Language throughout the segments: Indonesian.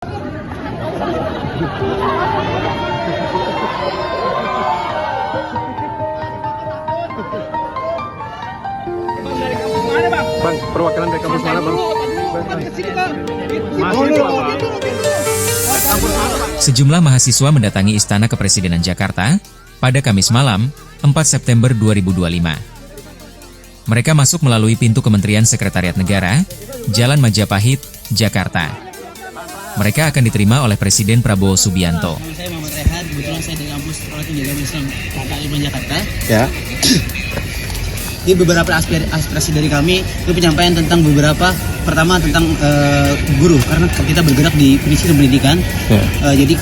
Bang, perwakilan dari kampus mana, Bang? Sejumlah mahasiswa mendatangi Istana Kepresidenan Jakarta pada Kamis malam, 4 September 2025. Mereka masuk melalui pintu Kementerian Sekretariat Negara, Jalan Majapahit, Jakarta. Mereka akan diterima oleh Presiden Prabowo Subianto. Saya Muhammad Rehat, kebetulan saya dari kampus Sekolah Tinggi Agama Islam KKI Jakarta. Ya. Di beberapa aspirasi dari kami itu penyampaian tentang beberapa, pertama tentang guru, karena kita bergerak di pendidikan dan pendidikan. Jadi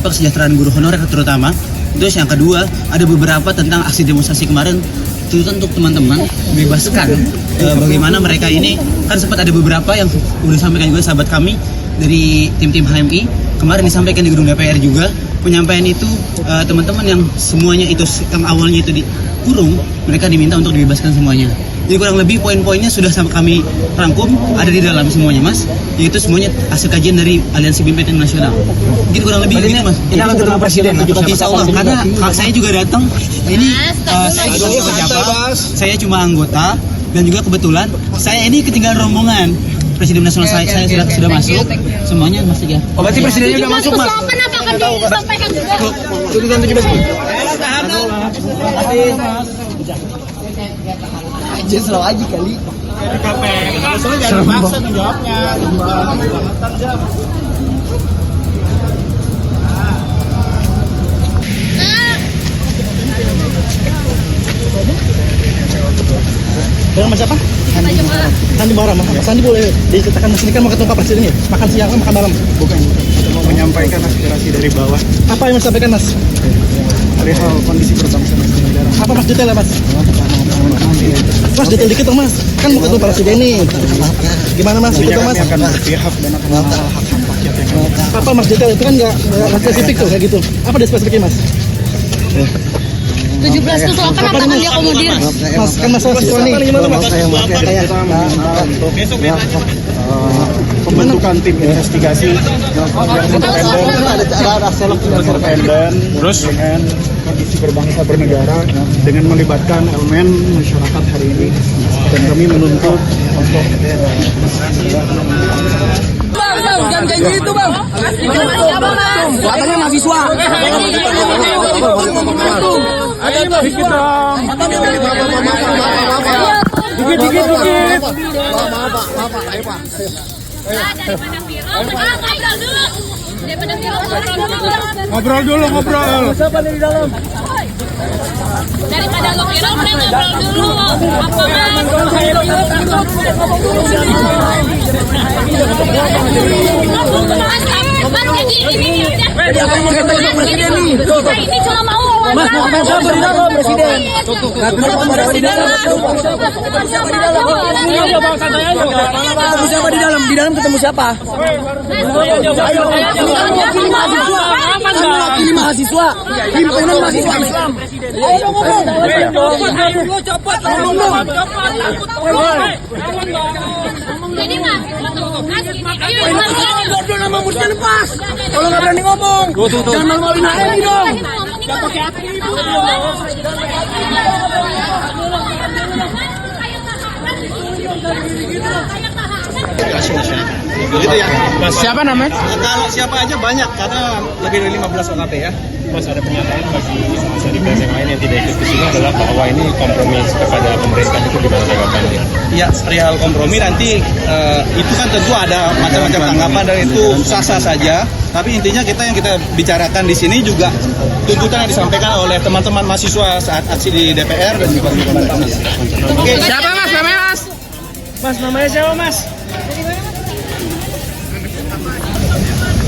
kesejahteraan guru honorer terutama. Terus yang kedua ada beberapa tentang aksi demonstrasi kemarin, tuntutan untuk teman-teman bebaskan bagaimana mereka ini, kan sempat ada beberapa yang udah disampaikan juga sahabat kami dari tim-tim HMI kemarin disampaikan di gedung DPR juga. Penyampaian itu teman-teman yang semuanya itu yang awalnya itu dikurung, mereka diminta untuk dibebaskan semuanya. Jadi kurang lebih poin-poinnya sudah kami rangkum, ada di dalam semuanya, Mas. Yaitu semuanya hasil kajian dari Aliansi Bintang Nasional. Jadi kurang lebih ini, Mas. Ini akan ketemu presiden. Insya Allah, karena saya juga datang. Ini saya juga siapa? Saya cuma anggota dan juga kebetulan saya ini ketinggalan rombongan. Presiden nasional saya sudah masuk, semuanya masuk ya. Oh, berarti presidennya udah masuk, Mas? Kenapa akan disampaikan juga? Tuntutan 17. Aja selalu aja kali. Soalnya jangan dipaksa menjawabnya. Dengan Mas siapa? Sandi Marah. Mas Sandi boleh diceritakan di sini kan mau ketemu Pak Presiden ya? Makan siang, makan malam. Bukan, kita mau menyampaikan aspirasi dari bawah Apa yang Mas sampaikan, Mas? perihal kondisi berbangsa dan bernegara. Apa Mas detail ya, Mas? Mas detail dikit dong, Mas. Kan mau ketemu Pak Presiden nih. Gimana, Mas? Tentunya Ikut dong, kami Mas. akan berpihak dan akan mengawal hak-hak rakyat yang ada. Apa Mas detail itu kan nggak spesifik tuh kayak gitu. Apa dia spesifiknya, Mas? 17 itu apa akan diakomodir? Mas kan masalah siswa nih. Kita meminta untuk pembentukan tim investigasi yang independen terus dengan kondisi berbangsa bernegara dengan melibatkan elemen masyarakat hari ini, dan kami menuntut untuk Jangan kayak gitu, Bang. Katanya mahasiswa. Ada dikit dong. Dikit. ngobrol dulu. Siapa nih di dalam? Daripada lo viral, mending ngobrol dulu. Apa ini cuma mau Mas, mau ketemu siapa di dalam, Presiden? Ketemu siapa di dalam? Di dalam ketemu siapa? Mewakili mahasiswa. Himpunan mahasiswa Islam. Ayo ngomong. jadi mah Udah nama musnya lepas. Kalau nggak berani ngomong, jangan malu-maluin HMI dong. gitu ya. Siapa namanya? Kalau siapa aja banyak, karena lebih dari 15 OKP ya. Mas, ada pernyataan bagi masa di PS yang lain yang tidak ikut ke sini adalah bahwa ini kompromi kepada pemerintah, itu gimana tanggapannya? Ya, perihal kompromi nanti itu kan tentu ada macam-macam tanggapan dan itu sah-sah saja. Tapi intinya yang kita bicarakan di sini juga tuntutan yang disampaikan oleh teman-teman mahasiswa saat aksi di DPR dan juga di pemerintah. Oke, siapa Mas? Namanya Mas? Mas, namanya siapa Mas?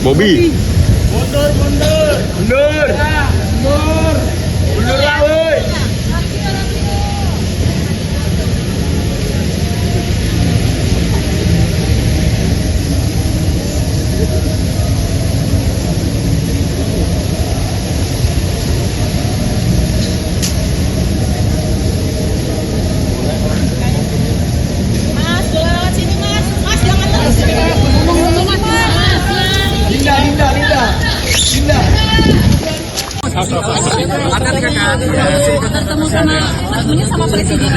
Bobby. Mundur lah, woi. Mas, jangan sini, Mas. Mas, jangan terus. Ngomong, Mas. Ketemu sama presiden.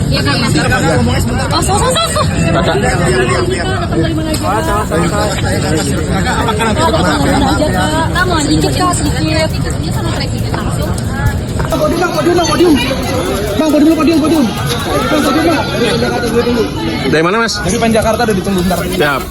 Iya kan? Oh, so. Kamu dikit kak, sedikit. Ketemunya sama presiden langsung. Podium. Bang, podium. Dari mana, Mas? Dari Jakarta udah ditunggu bentar. Siap.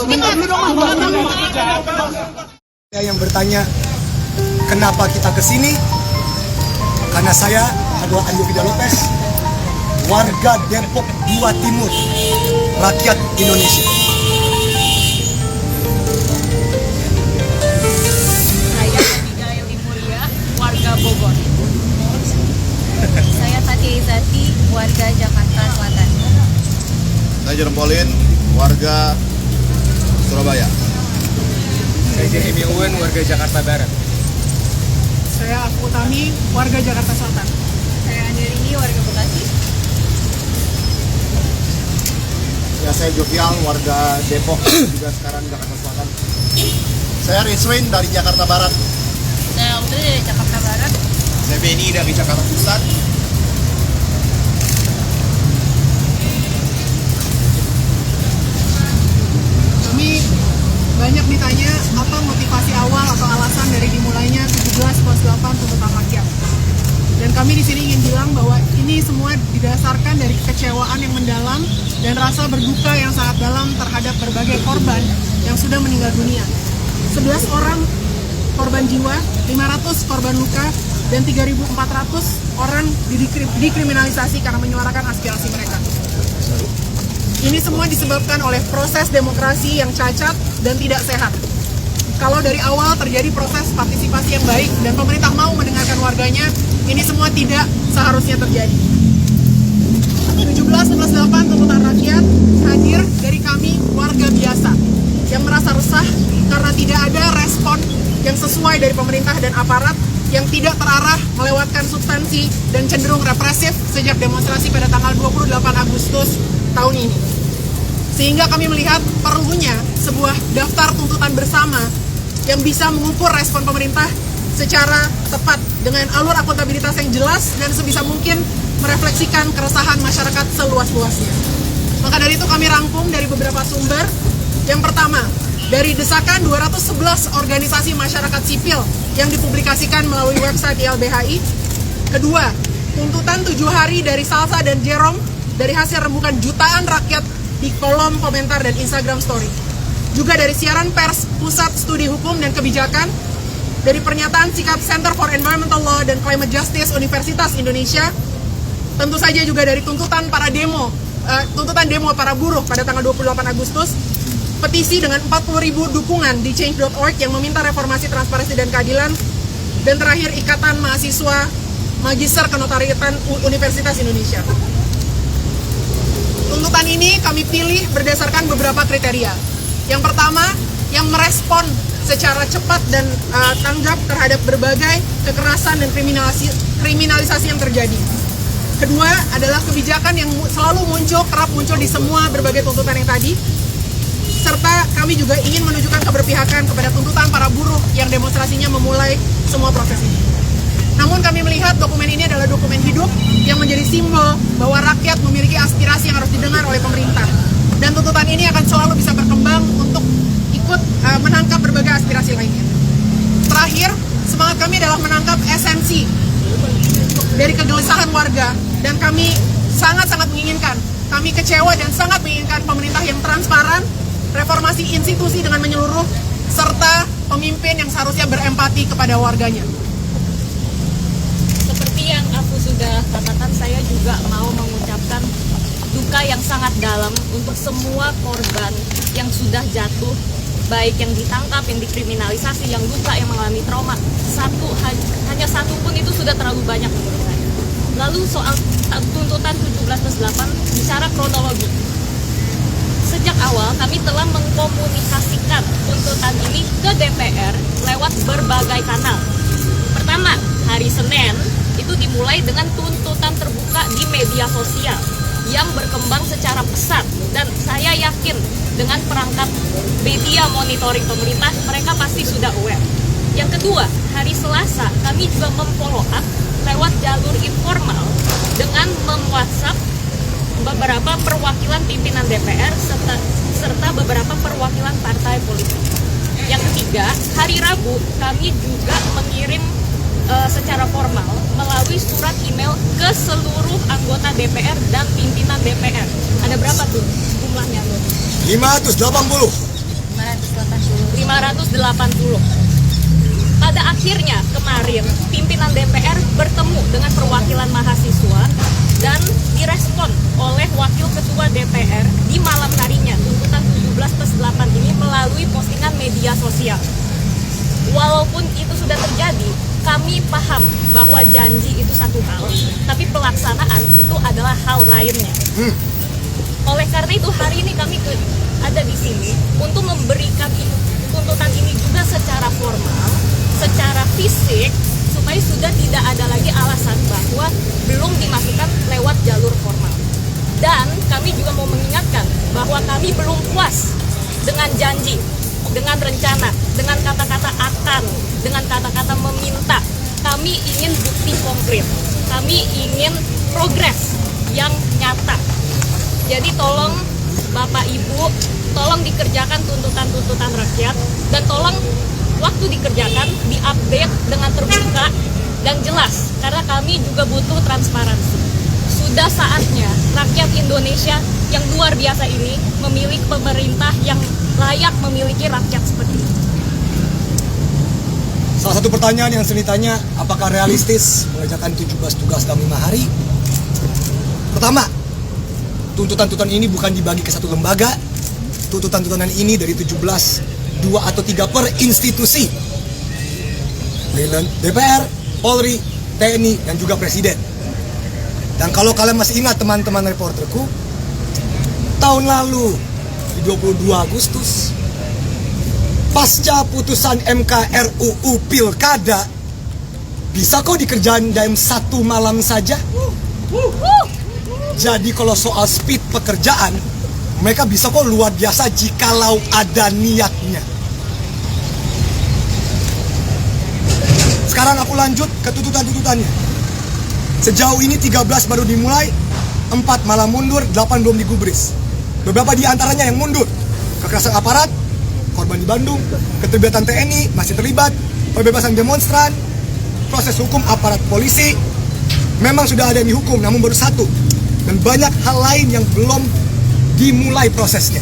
Ini dari mana? Yang bertanya kenapa kita ke sini? Karena saya adalah Andi Vida Lopez, warga Depok 2 Timur, rakyat Indonesia. Saya Abigail Imulia, warga Bogor. Saya Tati Izati, warga Jakarta Selatan. Saya Jerem Polin, warga Surabaya. Saya Jeremy Owen, warga Jakarta Barat. Saya Aku Utami, warga Jakarta Selatan. Saya Anderini, warga Bekasi. Ya, saya Jovial, warga Depok, juga sekarang Jakarta Selatan. Saya Rizwin dari Jakarta Barat. Saya Utri dari Jakarta Barat. Saya Benny dari Jakarta Pusat. Kami banyak ditanya apa motivasi awal atau alasan dari dimulainya 17+8 tuntutan rakyat. Dan kami di sini ingin bilang bahwa ini semua didasarkan dari kekecewaan yang mendalam dan rasa berduka yang sangat dalam terhadap berbagai korban yang sudah meninggal dunia. 11 orang korban jiwa, 500 korban luka, dan 3.400 orang dikriminalisasi karena menyuarakan aspirasi mereka. Ini semua disebabkan oleh proses demokrasi yang cacat dan tidak sehat. Kalau dari awal terjadi proses partisipasi yang baik dan pemerintah mau mendengarkan warganya, ini semua tidak seharusnya terjadi. 17+8 tuntutan rakyat hadir dari kami warga biasa yang merasa resah karena tidak ada respon yang sesuai dari pemerintah dan aparat yang tidak terarah, melewatkan substansi dan cenderung represif sejak demonstrasi pada tanggal 28 Agustus tahun ini. Sehingga kami melihat perlunya sebuah daftar tuntutan bersama yang bisa mengukur respon pemerintah secara tepat dengan alur akuntabilitas yang jelas dan sebisa mungkin merefleksikan keresahan masyarakat seluas-luasnya. Maka dari itu kami rangkum dari beberapa sumber. Yang pertama, dari desakan 211 organisasi masyarakat sipil yang dipublikasikan melalui website YLBHI. Kedua, tuntutan 7 hari dari Salsa dan Jerome dari hasil rembukan jutaan rakyat di kolom komentar dan Instagram story. Juga dari siaran pers Pusat Studi Hukum dan Kebijakan, dari pernyataan sikap Center for Environmental Law dan Climate Justice Universitas Indonesia, tentu saja juga dari tuntutan demo para buruh pada tanggal 28 Agustus, petisi dengan 40.000 dukungan di change.org yang meminta reformasi, transparansi, dan keadilan, dan terakhir Ikatan Mahasiswa Magister Kenotariatan Universitas Indonesia. Tuntutan ini kami pilih berdasarkan beberapa kriteria. Yang pertama, yang merespon secara cepat dan tanggap terhadap berbagai kekerasan dan kriminalisasi yang terjadi. Kedua adalah kebijakan yang selalu kerap muncul di semua berbagai tuntutan yang tadi. Serta kami juga ingin menunjukkan keberpihakan kepada tuntutan para buruh yang demonstrasinya memulai semua proses ini. Namun kami melihat dokumen ini adalah dokumen hidup yang menjadi simbol bahwa rakyat memiliki aspirasi yang harus didengar oleh pemerintah. Dan tuntutan ini akan selalu bisa berkembang untuk ikut menangkap berbagai aspirasi lainnya. Terakhir, semangat kami adalah menangkap esensi dari kegelisahan warga, dan kami sangat-sangat menginginkan, kami kecewa dan sangat menginginkan pemerintah yang transparan, reformasi institusi dengan menyeluruh, serta pemimpin yang seharusnya berempati kepada warganya. Seperti yang aku sudah katakan, saya juga mau mengucapkan duka yang sangat dalam untuk semua korban yang sudah jatuh, baik yang ditangkap, yang dikriminalisasi, yang luka, yang mengalami trauma. Hanya satu pun itu sudah terlalu banyak menurut saya. Lalu soal tuntutan 17+8 bicara kronologi. Sejak awal kami telah mengkomunikasikan tuntutan ini ke DPR lewat berbagai kanal. Pertama, hari Senin itu dimulai dengan tuntutan terbuka di media sosial yang berkembang secara pesat, dan saya yakin dengan perangkat media monitoring pemerintah mereka pasti sudah aware. Yang kedua, hari Selasa kami juga memfollow up lewat jalur informal dengan mem-WhatsApp beberapa perwakilan pimpinan DPR serta beberapa perwakilan partai politik. Yang ketiga, hari Rabu kami juga mengirim secara formal melalui surat email ke seluruh anggota DPR dan pimpinan DPR. Ada berapa tuh jumlahnya, Nur? 580. 580. Pada akhirnya kemarin pimpinan DPR bertemu dengan perwakilan mahasiswa dan direspon oleh Wakil Ketua DPR di malam harinya tuntutan 17+8 ini melalui postingan media sosial. Walaupun itu sudah terjadi, kami paham bahwa janji itu satu hal, tapi pelaksanaan itu adalah hal lainnya. Oleh karena itu hari ini kami ada di sini untuk memberikan tuntutan ini juga secara formal, secara fisik, supaya sudah tidak ada lagi alasan bahwa belum dimasukkan lewat jalur formal. Dan kami juga mau mengingatkan bahwa kami belum puas dengan janji, dengan rencana, dengan kata-kata akan, dengan kata-kata meminta. Kami ingin bukti konkret, kami ingin progres yang nyata. Jadi tolong Bapak Ibu, tolong dikerjakan tuntutan-tuntutan rakyat, dan tolong waktu dikerjakan diupdate dengan terbuka dan jelas, karena kami juga butuh transparansi. Sudah saatnya rakyat Indonesia yang luar biasa ini memiliki pemerintah yang layak memiliki rakyat seperti ini. Salah satu pertanyaan yang sering ditanya, apakah realistis mengerjakan 17 tugas dalam 5 hari? Pertama, tuntutan-tuntutan ini bukan dibagi ke satu lembaga. Tuntutan-tuntutan ini dari 17, 2 atau 3 per institusi. DPR, Polri, TNI, dan juga Presiden. Dan kalau kalian masih ingat teman-teman reporterku, tahun lalu di 22 Agustus, pasca putusan MK RUU Pilkada, bisa kok dikerjain dalam 1 malam saja. Jadi kalau soal speed pekerjaan, mereka bisa kok luar biasa jikalau ada niatnya. Sekarang aku lanjut ke tuntutan-tuntutannya. Sejauh ini 13 baru dimulai, 4 malah mundur, 8 belum digubris. Beberapa di antaranya yang mundur. Kekerasan aparat, korban di Bandung, keterlibatan TNI masih terlibat, pembebasan demonstran, proses hukum aparat polisi, memang sudah ada yang dihukum, namun baru 1. Dan banyak hal lain yang belum dimulai prosesnya.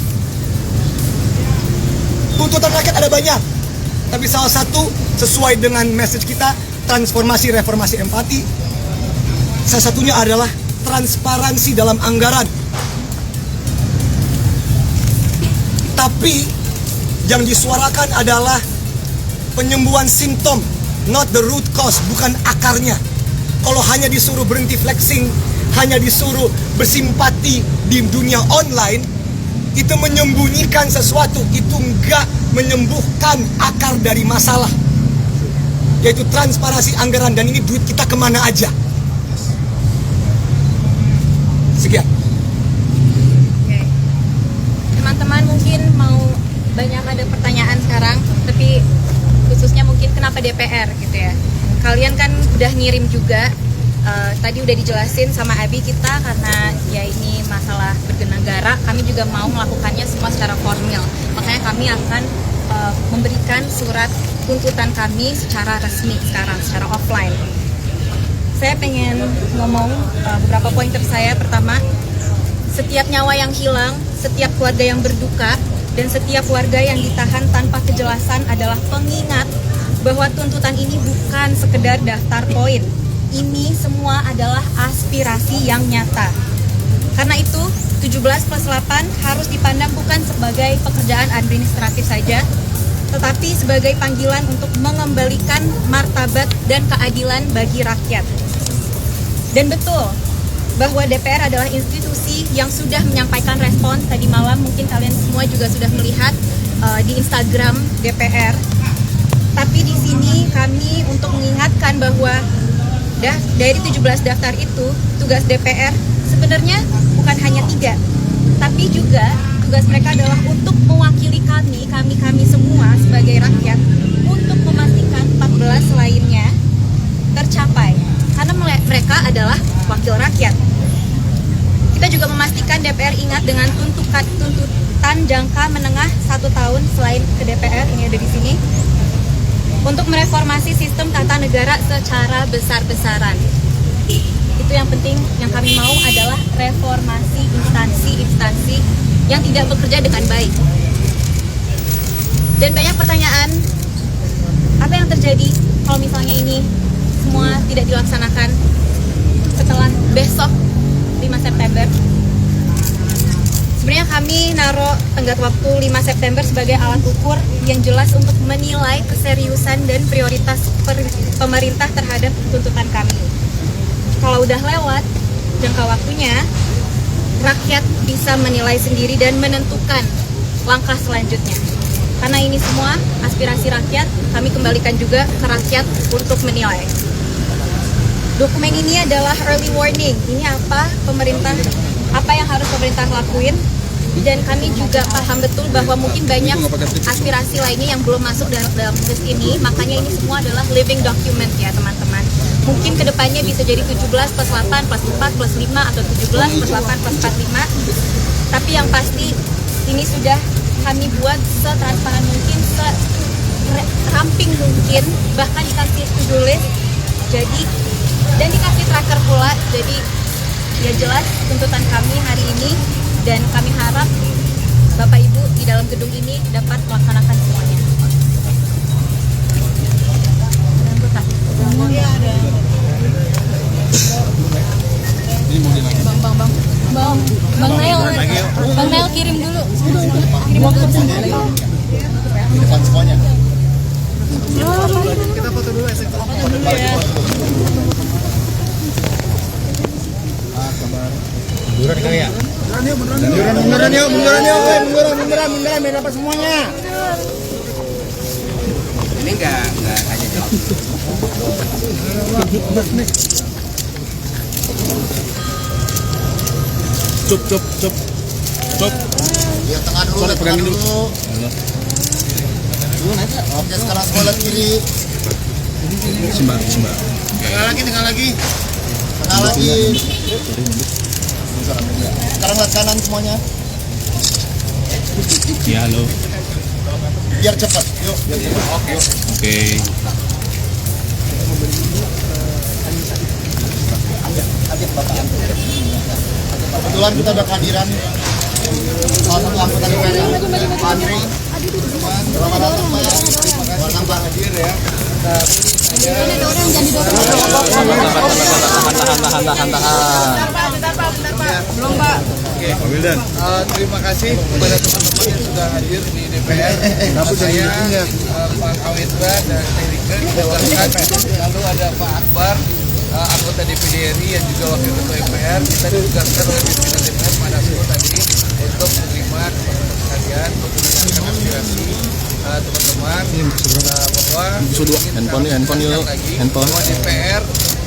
Tuntutan rakyat ada banyak, tapi salah satu sesuai dengan message kita, transformasi, reformasi, empati. Salah satunya adalah transparansi dalam anggaran. Tapi yang disuarakan adalah penyembuhan simptom, not the root cause, bukan akarnya. Kalau hanya disuruh berhenti flexing, hanya disuruh bersimpati di dunia online, itu menyembunyikan sesuatu, itu enggak menyembuhkan akar dari masalah, yaitu transparansi anggaran. Dan ini duit kita kemana aja. Sekian. Oke. Teman-teman mungkin mau banyak ada pertanyaan sekarang, tapi khususnya mungkin kenapa DPR gitu ya. Kalian kan udah ngirim juga, tadi udah dijelasin sama Abi kita, karena ya ini masalah bernegara, kami juga mau melakukannya semua secara formal. Makanya kami akan memberikan surat tuntutan kami secara resmi sekarang, secara offline. Saya pengen ngomong beberapa pointer saya. Pertama, setiap nyawa yang hilang, setiap keluarga yang berduka, dan setiap warga yang ditahan tanpa kejelasan adalah pengingat bahwa tuntutan ini bukan sekedar daftar poin. Ini semua adalah aspirasi yang nyata. Karena itu, 17+8 harus dipandang bukan sebagai pekerjaan administratif saja, tetapi sebagai panggilan untuk mengembalikan martabat dan keadilan bagi rakyat. Dan betul bahwa DPR adalah institusi yang sudah menyampaikan respon tadi malam. Mungkin kalian semua juga sudah melihat di Instagram DPR. Tapi di sini kami untuk mengingatkan bahwa dari 17 daftar itu, tugas DPR sebenarnya bukan hanya 3, tapi juga tugas mereka adalah untuk mewakili kami semua sebagai rakyat untuk memastikan 14 lainnya tercapai. Karena mereka adalah wakil rakyat. Kita juga memastikan DPR ingat dengan tuntutan jangka menengah 1 tahun selain ke DPR, ini ada di sini, untuk mereformasi sistem tata negara secara besar-besaran. Itu yang penting, yang kami mau adalah reformasi instansi-instansi yang tidak bekerja dengan baik. Dan banyak pertanyaan, apa yang terjadi kalau misalnya ini semua tidak dilaksanakan setelah besok 5 September. Sebenarnya kami naruh tenggat waktu 5 September sebagai alat ukur yang jelas untuk menilai keseriusan dan prioritas pemerintah terhadap tuntutan kami. Kalau udah lewat jangka waktunya, rakyat bisa menilai sendiri dan menentukan langkah selanjutnya. Karena ini semua aspirasi rakyat, kami kembalikan juga ke rakyat untuk menilai. Dokumen ini adalah early warning. Ini apa yang harus pemerintah lakuin, dan kami juga paham betul bahwa mungkin banyak aspirasi lainnya yang belum masuk dalam proses ini. Makanya ini semua adalah living document ya teman-teman. Mungkin kedepannya bisa jadi 17 plus 8 plus 4 plus 5 atau 17 plus 8 plus 45. Tapi yang pasti ini sudah kami buat setransparan mungkin, seramping mungkin, bahkan dikasih to-do list. Jadi dan dikasih tracker pula. Jadi ya jelas tuntutan kami hari ini, dan kami harap Bapak Ibu di dalam gedung ini dapat melaksanakan semuanya. Bang Nail kirim dulu. Depan semuanya. Kita foto dulu ya. Munduran kali ya? Munduran, biar dapat semuanya. Ini enggak hanya jawab. Cup. Biar tengah dulu, pegangin dulu. Oke, sekarang sebelah kiri. Simbar. Tengah lagi. Sekarang lihat kanan semuanya. Ya, halo. Biar cepat. Yuk. Oke. Kebetulan kita ada kehadiran salah satu anggota DPR, Pak Andri. Selamat datang Pak. Selamat Pak hadir ya. Tahan. Belum Pak. Oke, Pak Wildan. Terima kasih kepada teman-teman yang sudah hadir di DPR. Saya, Pak Awitra dan Erika ditugaskan. Lalu ada Pak Akbar, anggota DPD RI yang juga wakil ketua DPR. Kita ditugaskan oleh pimpinan DPR pada saat tadi untuk menerima teman-teman sekalian, untuk mendengarkan aspirasi teman-teman bahwa bahwa DPR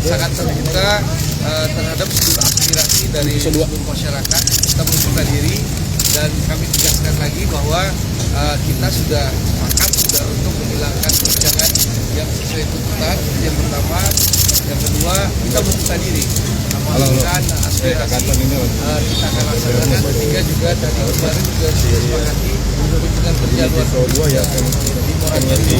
sangat terbuka terhadap seluruh aspirasi dari seluruh masyarakat. Kita membuka diri, dan kami tegaskan lagi bahwa kita sudah sepakat untuk menghilangkan kebijakan yang sesuai tuntutan. Yang pertama, yang kedua, kita membuka diri mengamalkan aspirasi kita akan laksanakan. Ketiga juga tadi kemarin juga disepakati kunjungan kerja luar di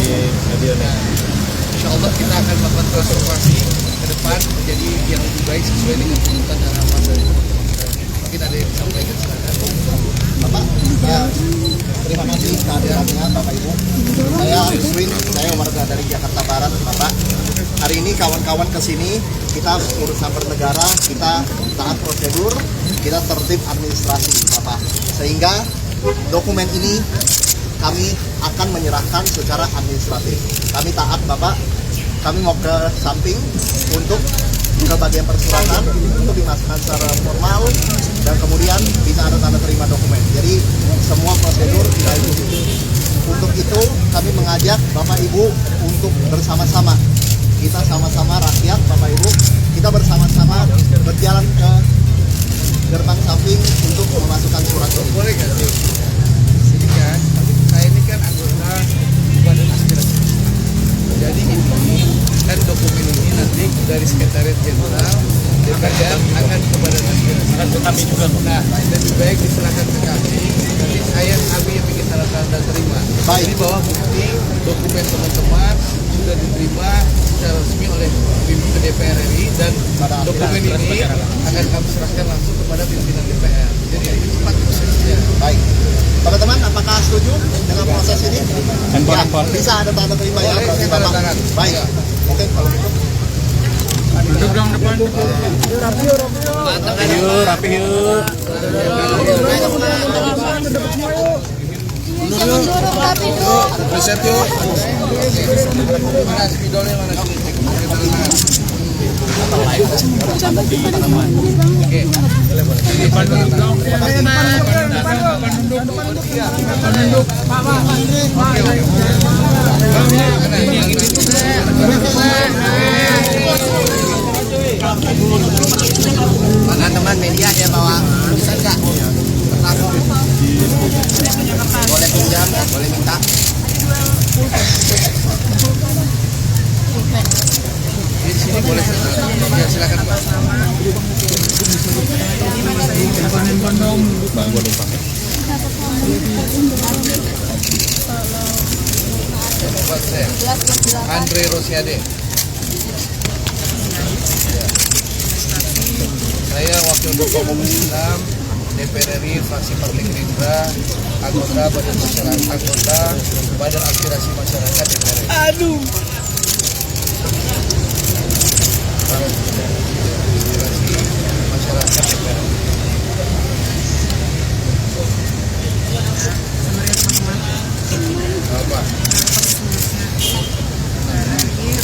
Insya Allah kita akan melakukan transformasi ke depan menjadi yang lebih baik sesuai dengan tuntutan dan harapan dari teman-teman. Mungkin ada yang disampaikan, silakan. Bapak, ya, terima kasih kehadirannya Bapak Ibu. Saya Iswin, saya warga dari Jakarta Barat, Bapak. Hari ini kawan-kawan kesini, kita urusan bernegara, kita taat prosedur, kita tertib administrasi, Bapak. Sehingga dokumen ini kami akan menyerahkan secara administratif. Kami taat, Bapak. Kami mau ke samping untuk ke bagian persuratan untuk dimasukkan secara formal dan kemudian bisa ada tanda terima dokumen. Jadi semua prosedur kita ikuti. Untuk itu kami mengajak Bapak Ibu untuk bersama-sama, kita sama-sama rakyat Bapak Ibu, kita bersama-sama berjalan ke gerbang samping untuk memasukkan surat ini. Boleh nggak sih? Sini kan, saya ini kan anggota Badan Aspirasi. Jadi ini kan dokumen ini nanti dari Sekretariat Jenderal DPR akan ke Badan Aspirasi. Akan ke kami juga. Nah, lebih baik diserahkan ke kami. Nanti kami yang bikin tanda terima. Baik. Ini bahwa bukti dokumen teman-teman sudah diterima secara resmi oleh pimpinan DPR RI dan dokumen ini akan kami serahkan langsung kepada pimpinan DPR. Jadi lebih cepat prosesnya. Baik. Teman-teman, apakah setuju dengan proses ini? Ya, bisa ada tanda terima ya, Boleh, berarti saya tanda Bapak. tangan. Baik. Ya. Oke, kalau gitu. Duduk dong depan. Rapi yuk. Reset yuk. Mana spidolnya mana? Oke. Depan duduk dong. Depan duduk. Teman-teman media dia bawa bisa nggak? Boleh pinjam, boleh minta. Di sini boleh. Ya silakan Pak. Andre Rosiade. Saya Wakil Ketua Komisi 6 DPR RI fraksi Partai Gerindra, anggota Badan Aspirasi Masyarakat DPR RI. Aduh. Aspirasi Masyarakat DPR RI. Apa?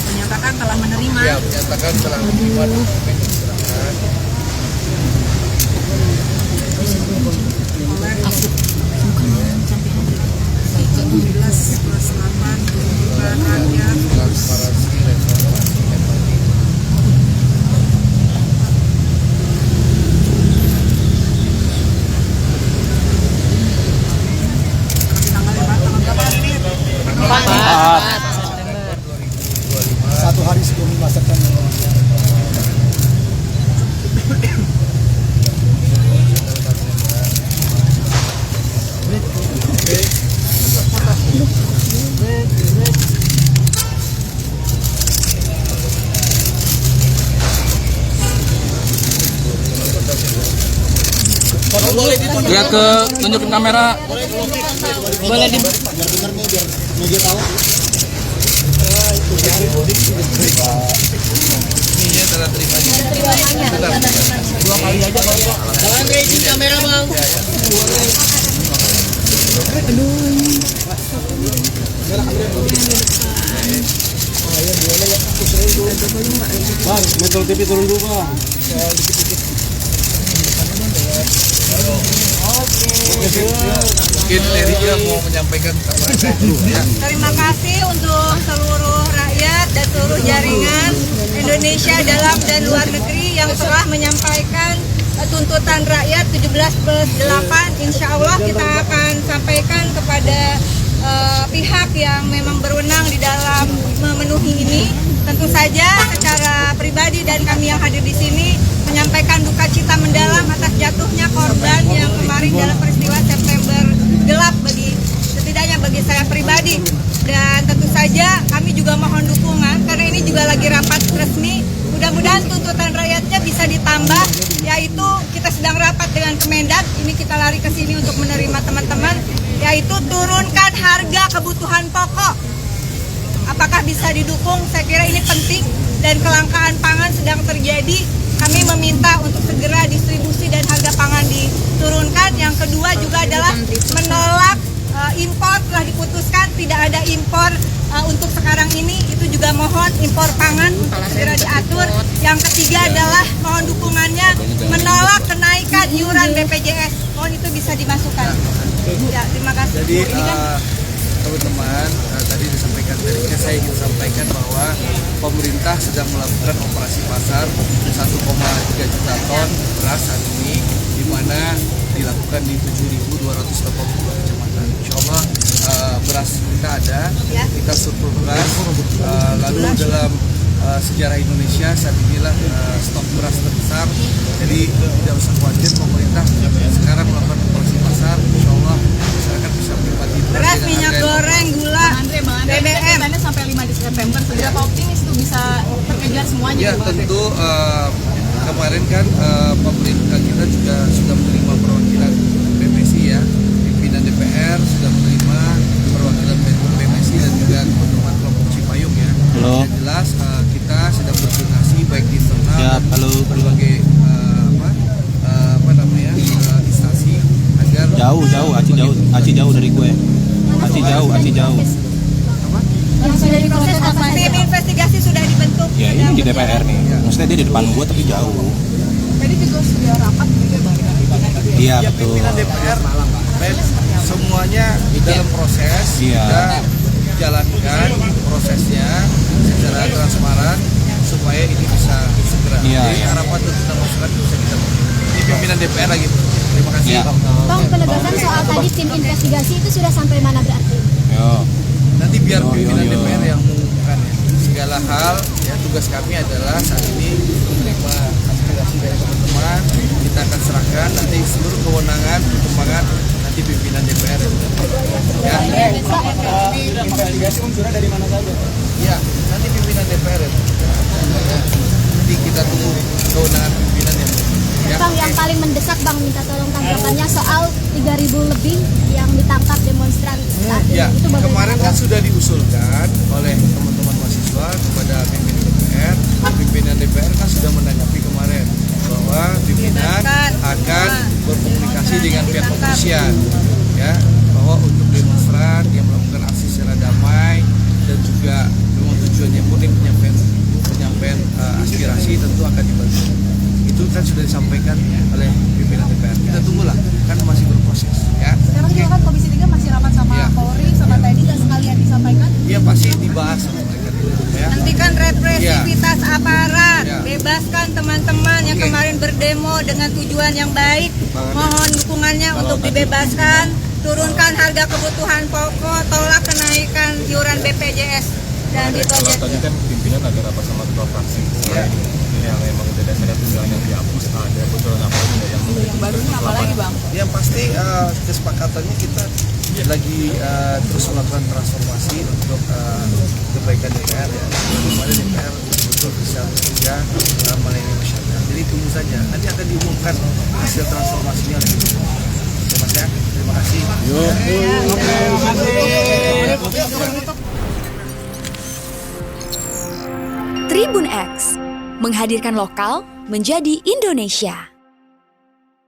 Menyatakan telah menerima. Ya, menyatakan telah menerima dokumen yang diserahkan. Transparansi reformasi MRT. Satu hari sebelum dimasukkan. Lihat ke tunjukin kamera. Boleh di Media tahu. Ini adalah terima. dua kali aja Bapak. Jangan di kamera Bang. Bang, Metro TV turun dulu Bang. Mungkin Erika mau menyampaikan apa ya. Terima kasih untuk seluruh rakyat dan seluruh jaringan Indonesia dalam dan luar negeri yang telah menyampaikan tuntutan rakyat 17+8. Insya Allah kita akan sampaikan kepada pihak yang memang berwenang di dalam memenuhi ini. Tentu saja secara pribadi dan kami yang hadir di sini menyampaikan duka cita mendalam atas jatuhnya korban yang kemarin dalam peristiwa September gelap setidaknya bagi saya pribadi. Dan tentu saja kami juga mohon dukungan karena ini juga lagi rapat resmi. Mudah-mudahan tuntutan rakyatnya bisa ditambah, yaitu kita sedang rapat dengan Kemendak. Ini kita lari ke sini untuk menerima teman-teman, yaitu turunkan harga kebutuhan pokok. Apakah bisa didukung? Saya kira ini penting dan kelangkaan pangan sedang terjadi. Kami meminta untuk segera distribusi dan harga pangan diturunkan. Yang kedua juga adalah menolak impor. Telah diputuskan tidak ada impor untuk sekarang ini. Itu juga mohon impor pangan untuk segera diatur. Yang ketiga iuran BPJS. Mohon itu bisa dimasukkan. Ya, terima kasih. Jadi Ini kan teman-teman, tadi disampaikan tadinya saya ingin sampaikan bahwa pemerintah sedang melakukan operasi pasar 1,3 juta ton beras saat ini, di mana dilakukan di 7.282 kecamatan. Insya Allah beras kita ada, kita surplus beras. Lalu dalam sejarah Indonesia saat inilah stok beras terbesar, jadi tidak usah khawatir, pemerintah sekarang melakukan operasi pasar. Insya Allah masyarakat bisa menikmati beras, minyak goreng, gula, BBM. Sampai 5 September, seberapa optimis itu bisa terkejar semuanya? Ya tentu kemarin kan pemerintah kita juga sudah menerima perwakilan PMSI ya, pimpinan DPR sudah menerima perwakilan PMSI dan juga teman-teman kelompok Cipayung ya. Yang jelas kita sedang berkoordinasi baik di internal berbagai instansi agar Aci jauh dari gue. Aci jauh. yang sudah diproses apa? Tim investigasi sudah dibentuk. Ya ini di DPR nih. Maksudnya dia di depan gue tapi jauh. Tadi juga sudah rapat juga Bang. Iya ya, betul. pimpinan DPR semuanya dalam proses, kita jalankan prosesnya secara transparan supaya ini bisa segera. Jadi harapan untuk kita masukan bisa kita ini pimpinan DPR lagi. Terima kasih Bang, penegasan soal tadi tim investigasi itu sudah sampai mana berarti? Nanti biar pimpinan DPR yang mengumumkan ya. Segala hal ya, tugas kami adalah saat ini menerima aspirasi dari teman-teman, kita akan serahkan nanti seluruh kewenangan perkembangan nanti pimpinan DPR ya. Investigasi unsurnya dari mana saja? Ya, nanti pimpinan DPR nanti kita tunggu kewenangan pimpinan ya. Bang, yang paling mendesak Bang minta tolong tanggapannya soal 3.000 lebih yang ditangkap demonstran saat ini. Ya, Itu kemarin kan sudah diusulkan oleh teman-teman mahasiswa kepada pimpinan DPR. Pimpinan DPR kan sudah menanggapi kemarin bahwa pimpinan akan berkomunikasi dengan pihak kepolisian ya, bahwa untuk demonstran yang melakukan aksi secara damai dan juga memang tujuannya murni penyampaian aspirasi tentu akan dibantu. Itu kan sudah disampaikan oleh pimpinan DPR. Kita tunggulah, kan masih berproses ya. Sekarang juga kan Komisi 3 masih rapat sama Polri, sama TNI, dan sekalian disampaikan. Iya pasti dibahas sama mereka ya. Hentikan represivitas aparat, bebaskan teman-teman yang kemarin berdemo dengan tujuan yang baik. Mohon dukungannya untuk dibebaskan, turunkan harga kebutuhan pokok, tolak kenaikan iuran BPJS. Dan itu aja. Tadi kan pimpinan ada rapat sama ketua fraksi. Yang memang udah dasarnya tunjangan yang dihapus, ada bocoran apa lagi yang barunya apa lagi Bang? Yang pasti kesepakatannya kita lagi terus melakukan transformasi untuk kebaikan DPR ya. Bagaimana DPR betul bisa bekerja melayani masyarakat. Jadi tunggu saja, nanti akan diumumkan hasil transformasinya lagi. Mas ya, terima kasih. Tribun X menghadirkan lokal menjadi Indonesia.